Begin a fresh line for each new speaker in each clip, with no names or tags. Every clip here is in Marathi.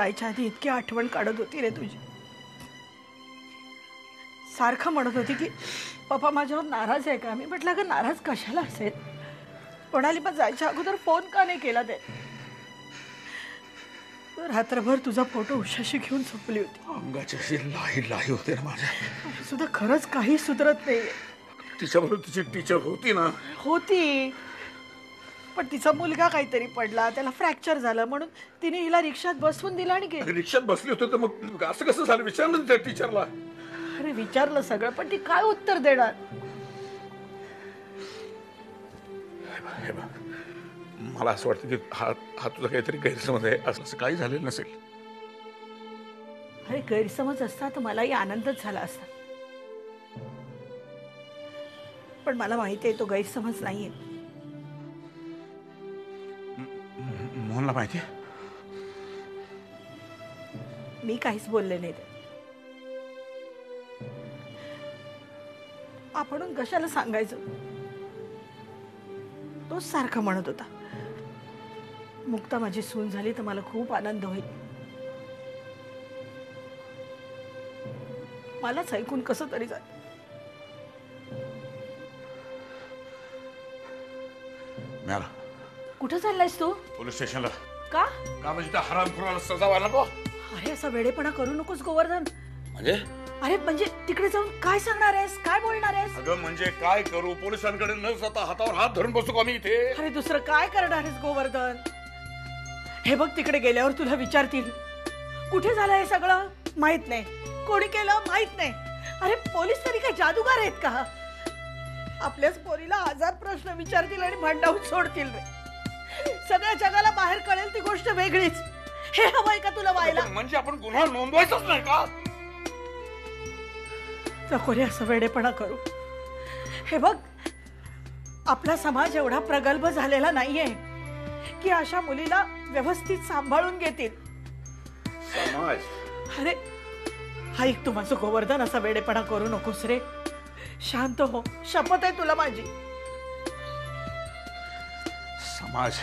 जायच्या आधी इतकी आठवण काढत होती रे तुझी. सारखं म्हणत होती की पप्पा माझ्यावर नाराज आहे का. मी म्हटलं का नाराज कशाला असेल. म्हणाली मग जायच्या अगोदर फोन का नाही केला ते. रात्रभर तुझा फोटो उशाशी घेऊन झोपली होती.
अंगाची लाही लाही होते ना माझ्या.
सुद्धा खरंच काही सुधरत नाही.
तिच्याबरोबर तिची टीचर होती ना.
होती पण तिचा मुलगा काहीतरी पडला, त्याला फ्रॅक्चर झालं म्हणून तिने हिला रिक्षात बसवून दिला आणि गेली.
रिक्षात बसली होती तर मग असं कसं झालं विचारलं त्या टीचरला.
अरे विचारलं सगळं पण ती काय उत्तर देणार.
हे बघ मला असं वाटतं की हा तुझा काहीतरी गैरसमज आहे. असं काही झालेलं नसेल.
अरे गैरसमज असता तर मलाही आनंदच झाला असता. पण मला माहिती आहे तो गैरसमज नाहीये.
मोहनला माहिती आहे.
मी काहीच बोलले नाही. आपण कशाला सांगायचं. तोच सारखं म्हणत होता मुक्ता माझी सून झाली तर मला खूप आनंद होईल. मलाच ऐकून कसं तरी झालं.
मिळाला.
कुठं चाललायस तू.
पोलीस स्टेशनला.
का
म्हणजे त्या हरामखोराला सजा व्हायला नको.
अरे असा वेडेपणा करू नकोस गोवर्धन.
म्हणजे
अरे म्हणजे तिकडे जाऊन काय सांगणार आहेस, काय बोलणार आहेस.
अगं म्हणजे काय करू. पोलिसांकडे न जाता हातावर हात धरून बसू का मी इथे.
अरे दुसरं काय करणार आहेस गोवर्धन. हे बघ तिकडे गेल्यावर तुला विचारतील कुठे झालं हे सगळं. माहित नाही. कोणी केलं माहित नाही. अरे पोलीस तरी काय जादूगार आहेत का. आपल्याच पोरीला 1000 प्रश्न विचारतील आणि भांडावून सोडतील रे. सगळ्या जगाला बाहेर कळेल ती गोष्ट वेगळीच. हे हवंय का तुला व्हायला.
म्हणजे आपण गुन्हा नोंदवायचाच नाही का.
नको रे असं वेडेपणा करू. हे बघ आपला समाज एवढा प्रगल्भ झालेला नाहीये की अशा मुलीला व्यवस्थित सांभाळून घेतील.
समाज.
अरे ऐक तू माझं गोवर्धन असा वेडेपणा करू नकोस रे. शांत हो. शपथ आहे तुला माझी.
समाज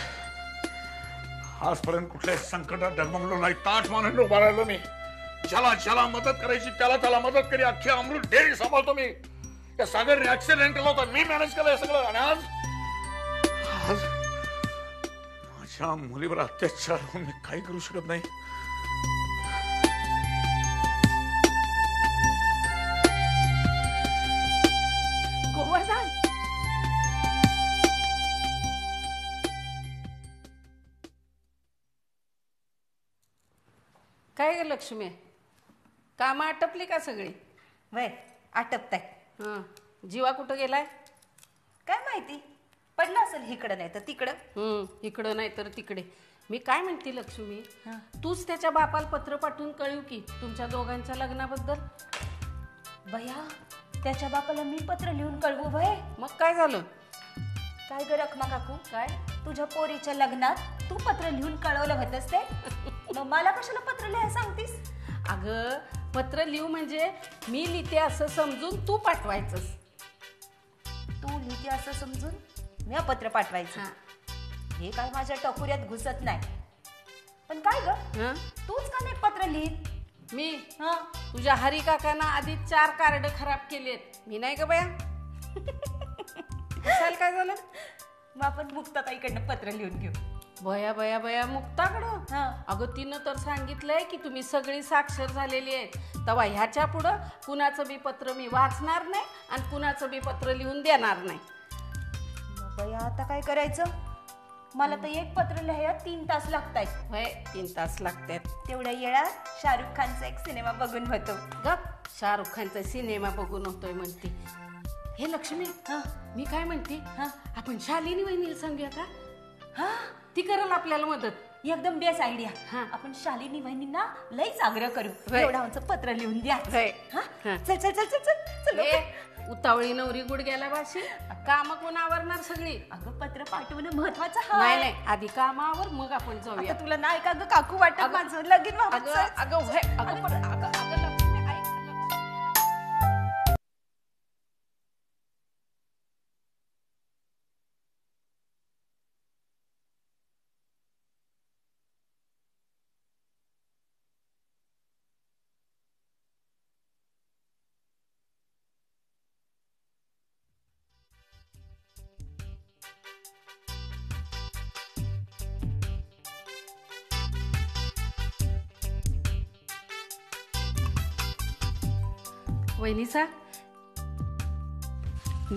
आजपर्यंत कुठल्याही संकटात डगमगलो नाही. ताट मानून उभा राहिलो मी. ज्याला मदत करायची त्याला मदत करी. अख्खी अमृत डेअरी सांभाळतो मी. त्या सागरने ऍक्सिडेंट केला होता मी मॅनेज केलं सगळं. आणि आज माझ्या मुलीवर अत्याचार होऊन मी काही करू शकत नाही.
गोवर्धन
काय ग लक्ष्मी कामं आटपली का सगळी.
वय आटपताय.
हां जीवा कुठं गेलाय
काय माहिती. पडलं असेल इकडं नाही तर तिकडं.
इकडं नाही तर तिकडे. मी काय म्हणते लक्ष्मी तूच त्याच्या बापाला पत्र पाठवून कळव की तुमच्या दोघांच्या लग्नाबद्दल.
भया त्याच्या बापाला मी पत्र लिहून कळवू वय.
मग काय झालं.
काय ग रखमा काकू.
काय
तुझ्या पोरीच्या लग्नात तू पत्र लिहून कळवलं होतंस ते. मग मला कशाला पत्र लिहायला सांगतीस.
अगं पत्र लिहू म्हणजे मी लिहिते असं समजून तू पाठवायचंस.
तू लिहिते असं समजून मी पत्र पाठवायचं. हे काय माझ्या टकुऱ्यात घुसत नाही. पण काय ग तूच का नाही पत्र लिहित.
मी तुझ्या हरी काकांना आधी 4 कार्ड खराब केलेत. मी नाही ग बया. काय झालं.
मग आपण मुक्ताताईकडनं पत्र लिहून घेऊ.
बया बया बया मुक्ताकडं. अगं तिनं तर सांगितलंय की तुम्ही सगळी साक्षर झालेली आहेत तेव्हा ह्याच्या पुढं कुणाचं बी पत्र मी वाचणार नाही आणि कुणाचं बी पत्र लिहून देणार नाही.
बया आता काय करायचं. मला तर एक पत्र लिहायला 3 तास लागतात.
होय 3 तास लागतात.
तेवढ्या वेळात शाहरुख खानचा एक सिनेमा बघून होतो.
गप शाहरुख खानचा सिनेमा बघून होतोय म्हणते. हे लक्ष्मी मी काय म्हणते आपण शालिनी वहिनीला सांगूया का. ती करेल आपल्याला मदत.
एकदम बेस्ट आयडिया. आपण शालिनी वहिनींना लईच आग्रह करू. एवढं आमचं पत्र लिहून द्या. चल चल चल चल चल.
उतावळी नवरी गुडघ्याला बाशी. काम कोण आवरणार सगळी.
अगं पत्र पाठवणं महत्वाचं.
नाही आधी कामावर मग आपण जाऊया.
तुला नाही का ग काकू वाटत माझं लगीन.
अगं वहिनीसा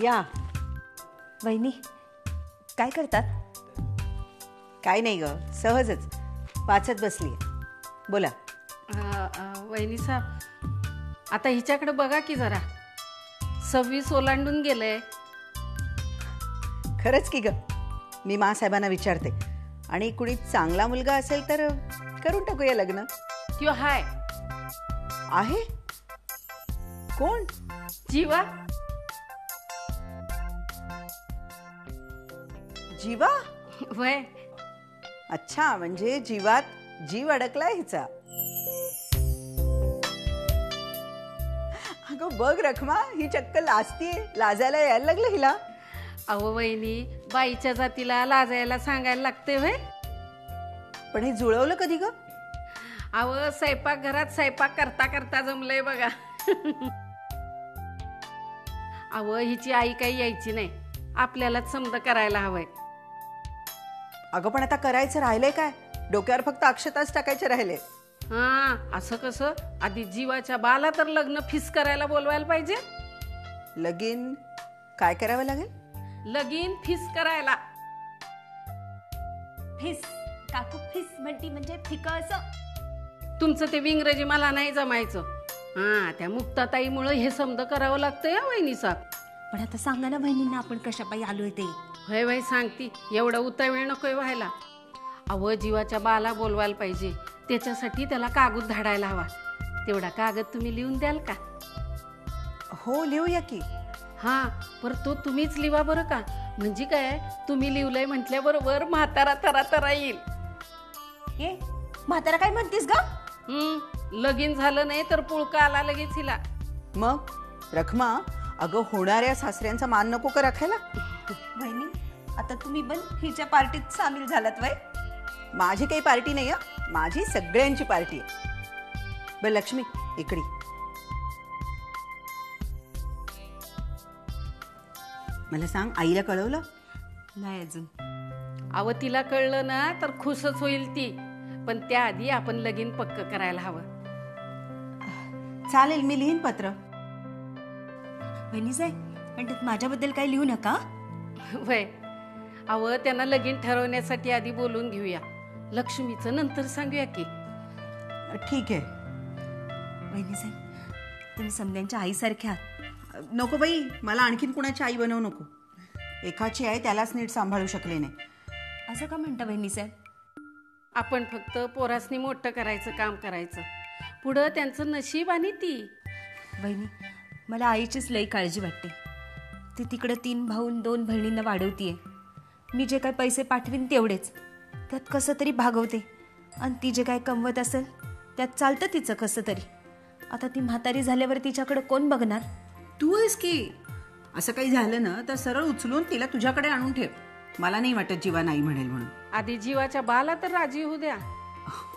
या.
वहिनी काय करतात?
काय नाही ग, सहजच वाचत बसली. बोला.
वहिनी साहेब, आता हिच्याकडे बघा की जरा, 26 ओलांडून गेलंय.
खरंच की ग, मी मासाहेबांना विचारते आणि कुणी चांगला मुलगा असेल तर करून टाकूया लग्न.
त्यो हाय
आहे कोण?
जीवा.
जीवा?
वय
अच्छा, म्हणजे जीवात जीव अडकलाय हिचा. अगं बघ रखमा, ही चक्क लाजतीये. लाजायला यायला लागलं हिला.
अहो वहिनी, बाईच्या जातीला लाजायला सांगायला लागते वय.
पण हे जुळवलं कधी ग?
अहो स्वयंपाक घरात स्वयंपाक करता करता जमलंय बघा. अहो हिची आई काही यायची नाही, आपल्यालाच समज करायला हवंय.
अगं पण आता करायचं राहिलंय काय? डोक्यावर फक्त अक्षताच टाकायचे राहिले.
हा, असं कसं? आधी जीवाच्या बाला तर लग्न फिस करायला बोलवायला पाहिजे.
लगीन काय करावं लागेल?
लगीन फिस करायला.
फिस काकू, फिस म्हणती म्हणजे फिक असं.
तुमचं ते विंग्रजी मला नाही जमायचं. हा, त्या मुक्ताताईमुळे हे समज करावं लागतंय वहिनी साहेब.
पण आता सांगा ना बहिणींना आपण कशा पायी आलोय ते.
होय वय सांगती, एवढा उतावीळ नकोय व्हायला. अव जीवाच्या बाला बोलवायला पाहिजे, त्याच्यासाठी त्याला कागद धाडायला हवा. तेवढा कागद तुम्ही लिहून द्याल का?
हो, लिहूया की.
हा, पर तो तुम्हीच लिवा बरं का. म्हणजे काय, तुम्ही लिवलंय म्हटल्याबरोबर म्हातारा तरा तरा येईल.
ये म्हातारा काय म्हणतीस ग?
लगीन झालं नाही तर पुळका आला लगेच हिला.
मग रखमा, अगं होणाऱ्या सासऱ्यांचा मान नको का राखायला?
बहिणी, आता तुम्ही पण हिच्या पार्टीत सामील झालात वय.
माझी काही पार्टी नाही, माझी सगळ्यांची पार्टी आहे. बर लक्ष्मी, इकडे. मला सांग, आईला कळवलं?
नाही अजून.
अव तिला कळलं ना तर खुशच होईल ती, पण त्याआधी आपण लगीन पक्क करायला हवं.
चालेल, मी लिहीन पत्र.
बहिणी साहेब, पण त्यात माझ्याबद्दल काही लिहू नका.
वय, अव त्यांना लगीन ठरवण्यासाठी आधी बोलून घेऊया. लक्ष्मीचं नंतर सांगूया की.
ठीक आहे.
बहिणी साहेब, तुम्ही समद्यांच्या आईसारख्या आहात.
नको बाई, मला आणखीन कुणाची आई बनवू नको. एकाची आई त्यालाच नीट सांभाळू शकले नाही.
असं का म्हणता बहिणी साहेब?
आपण फक्त पोरासनी मोठं करायचं काम करायचं, पुढं त्यांचं नशीब आणि ती.
बहिणी, मला आईचीच लई काळजी वाटते. ती तिकडं 3 भाऊ 2 बहिणींना वाढवतीये. मी जे काय पैसे पाठवीन तेवढेच, त्यात कसं तरी भागवते. आणि ती जे काय कमवत असेल त्यात चालतं तिचं कसं तरी. आता ती म्हातारी झाल्यावर तिच्याकडे कोण बघणार?
तू आहेस की. असं काही झालं ना तर सरळ उचलून तिला तुझ्याकडे आणून ठेव. मला नाही वाटत जीवा नाही म्हणेल म्हणून.
आधी जीवाच्या बाला तर राजी होऊ द्या.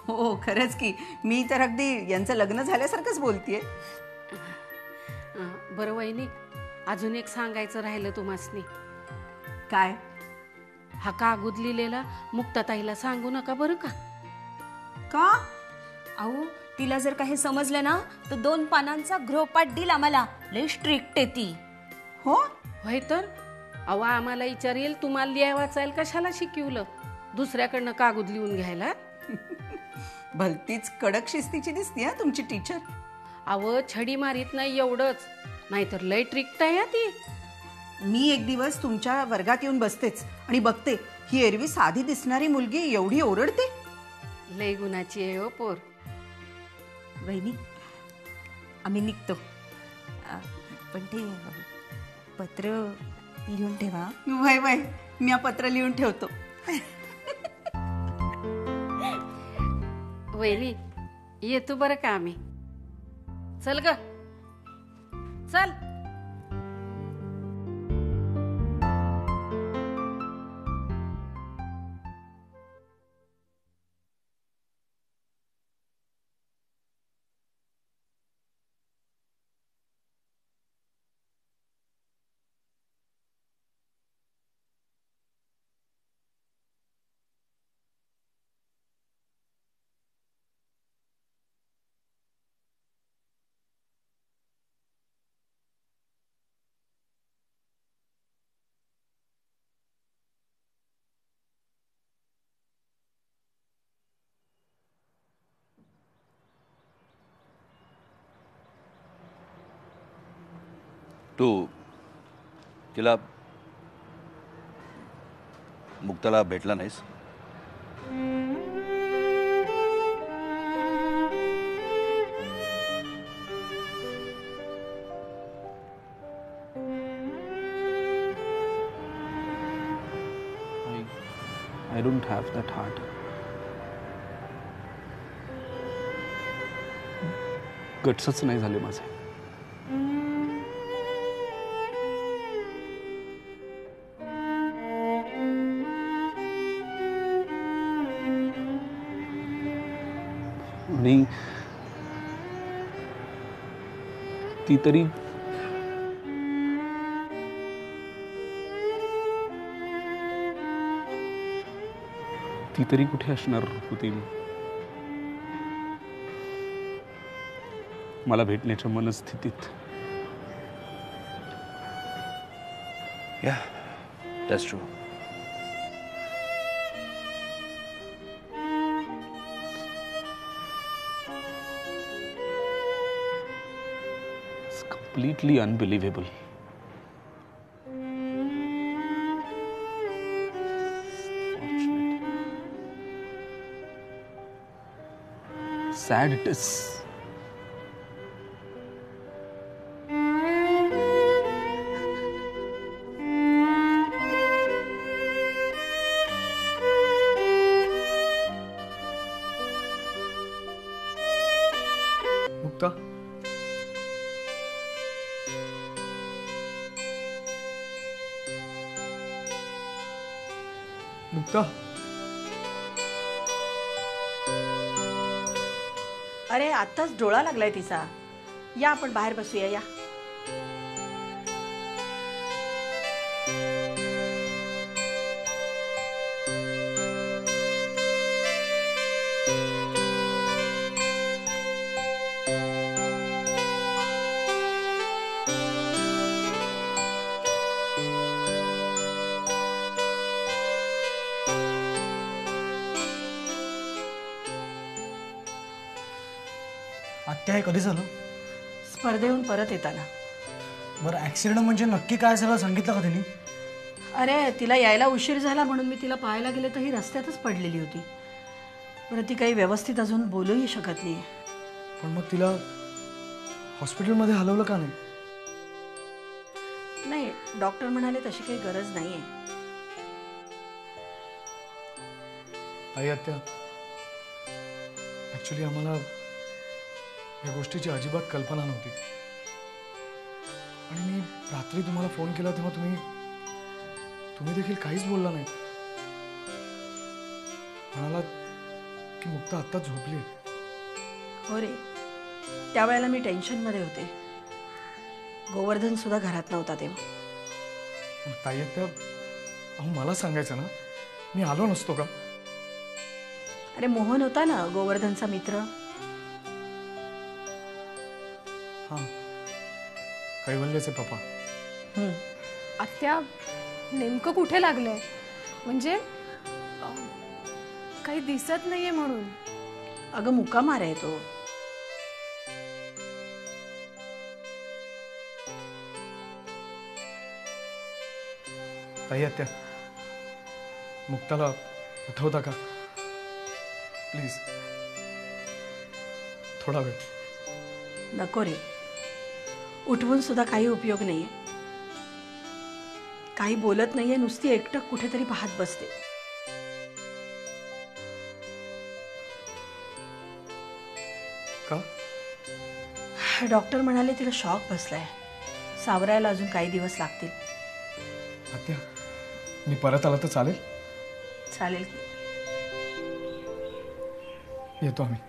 हो, खरंच की. मी तर अगदी यांचं लग्न झाल्यासारखंच बोलतेय.
बरं वहिनी, अजून एक सांगायचं राहिलं तुम्हासनी.
काय?
हा कागद लिहिलेला मुक्ताताईला सांगू नका बरं का.
का?
अहो, तिला जर काही समजलं ना तर 2 पानांचा गृहपाठ दिला आम्हाला. लई स्ट्रिक्ट आहे ती.
हो?
होय तर. अहो, आम्हाला विचारेल तुम्हाला लिहाय वाचायला कशाला शिकवलं, दुसऱ्याकडनं कागद लिहून घ्यायला.
भलतीच कडक शिस्तीची दिसते तुमची टीचर.
अहो, छडी मारीत नाही एवढंच, नाहीतर लय ट्रिक्ट आहे ती.
मी एक दिवस तुमच्या वर्गात येऊन बसतेच आणि बघते ही एरवी साधी दिसणारी मुलगी एवढी ओरडते.
लय गुणाची आहे हो पोर.
वहिनी, आम्ही निघतो. पण ते पत्र लिहून ठेवा.
वय वय, मी पत्र लिहून ठेवतो.
वहिनी, येतो बरं का आम्ही. चल ग, चल.
तू तिला मुक्ताला भेटला नाहीस?
I don't have that heart. गट्सच नाही झाले माझे. आणि ती तरी कुठे असणार होती मला भेटण्याच्या मनस्थितीत.
Yeah, that's true.
It's completely unbelievable. Sad it is.
Mukta, Mukta,
अरे आत्ताच डोळा लागलाय तिचा. या आपण बाहेर बसूया या.
आत्या हे कधी झालं?
स्पर्धेहून परत येताना.
बरं, ॲक्सिडेंट म्हणजे नक्की काय झालं सांगितलं का त्यांनी?
अरे तिला यायला उशीर झाला म्हणून मी तिला पाहायला गेले तर ही रस्त्यातच पडलेली होती. बरं ती काही व्यवस्थित अजून बोलूही शकत नाही.
पण मग तिला हॉस्पिटलमध्ये हलवलं का नाही?
नाही, डॉक्टर म्हणाले तशी काही गरज नाहीये.
आई आत्या, ॲक्च्युली आम्हाला या गोष्टीची अजिबात कल्पना नव्हती. आणि मी रात्री तुम्हाला फोन केला तेव्हा तुम्ही देखील काहीच बोलला नाही. म्हणालात की मुक्ता आत्ताच झोपली.
हो रे, त्यावेळेला मी टेन्शनमध्ये होते. गोवर्धन सुद्धा घरात नव्हता तेव्हा.
ताई आत्या, अहो मला सांगायचं ना, मी आलो नसतो का?
अरे मोहन होता ना गोवर्धनचा मित्र.
हां, कैवल्याचे पप्पा.
आत्या, नेमकं कुठे लागलंय? म्हणजे काही दिसत नाहीये म्हणून.
अगं मुक्कामार आहे तो.
ताई आत्या, मुक्ताला उठवता का प्लीज? थोडा वेळ.
नको रे, उठवून सुद्धा काही उपयोग नाहीये. काही बोलत नाहीये, नुसती एकटक कुठेतरी पाहत बसते.
का?
डॉक्टर म्हणाले तिला शॉक बसलाय. सावरायला अजून काही दिवस लागतील.
आत्या, मी परत आला तर चालेल?
चालेल की.
येतो आम्ही.